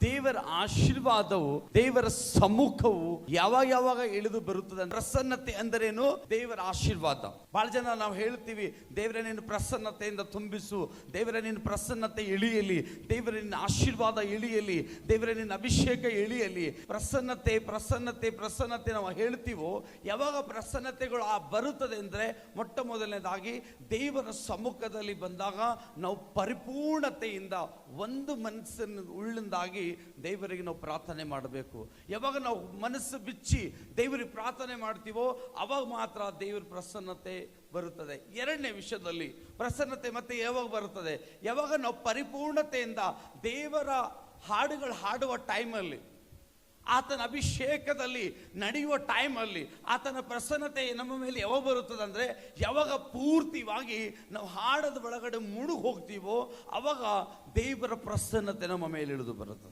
ದೇವರ ಆಶೀರ್ವಾದವು, ದೇವರ ಸಮ್ಮುಖವು ಯಾವಾಗ ಇಳಿದು ಬರುತ್ತದೆ. ಪ್ರಸನ್ನತೆ ಅಂದರೇನು? ದೇವರ ಆಶೀರ್ವಾದ. ಬಹಳ ಜನ ನಾವು ಹೇಳ್ತೀವಿ, ದೇವರ ನಿನ್ನ ಪ್ರಸನ್ನತೆಯಿಂದ ತುಂಬಿಸು, ದೇವರ ನಿನ್ನ ಪ್ರಸನ್ನತೆ ಇಳಿಯಲಿ, ದೇವರ ನಿನ್ನ ಆಶೀರ್ವಾದ ಇಳಿಯಲಿ, ದೇವರ ನಿನ್ನ ಅಭಿಷೇಕ ಇಳಿಯಲಿ. ಪ್ರಸನ್ನತೆ ಪ್ರಸನ್ನತೆ ಪ್ರಸನ್ನತೆ ನಾವು ಹೇಳ್ತೀವೋ, ಯಾವಾಗ ಪ್ರಸನ್ನತೆಗಳು ಬರುತ್ತದೆ ಅಂದರೆ ಮೊಟ್ಟ ಮೊದಲನೇದಾಗಿ ದೇವರ ಸಮ್ಮುಖದಲ್ಲಿ ಬಂದಾಗ ನಾವು ಪರಿಪೂರ್ಣತೆಯಿಂದ ಒಂದು ಮನಸ್ಸನ್ನು ಉಳ್ಳಿಂದಾಗಿ ದೇವರಿಗೆ ನಾವು ಪ್ರಾರ್ಥನೆ ಮಾಡಬೇಕು. ಯಾವಾಗ ನಾವು ಮನಸ್ಸು ಬಿಚ್ಚಿ ದೇವರಿಗೆ ಪ್ರಾರ್ಥನೆ ಮಾಡ್ತೀವೋ ಅವಾಗ ಮಾತ್ರ ದೇವರ ಪ್ರಸನ್ನತೆ ಬರುತ್ತದೆ. ಎರಡನೇ ವಿಷಯದಲ್ಲಿ ಪ್ರಸನ್ನತೆ ಮತ್ತೆ ಯಾವಾಗ ಬರುತ್ತದೆ? ಯಾವಾಗ ನಾವು ಪರಿಪೂರ್ಣತೆಯಿಂದ ದೇವರ ಹಾಡುಗಳು ಹಾಡುವ ಟೈಮಲ್ಲಿ, ಆತನ ಅಭಿಷೇಕದಲ್ಲಿ ನಡೆಯುವ ಟೈಮಲ್ಲಿ ಆತನ ಪ್ರಸನ್ನತೆ ನಮ್ಮ ಮೇಲೆ ಯಾವಾಗ ಬರುತ್ತದೆ ಅಂದರೆ, ಯಾವಾಗ ಪೂರ್ತಿಯಾಗಿ ನಾವು ಹಾಡದ ಒಳಗಡೆ ಮುಳುಗಿ ಹೋಗ್ತೀವೋ ಅವಾಗ ದೇವರ ಪ್ರಸನ್ನತೆ ನಮ್ಮ ಮೇಲೆ ಇಳಿದು ಬರುತ್ತದೆ.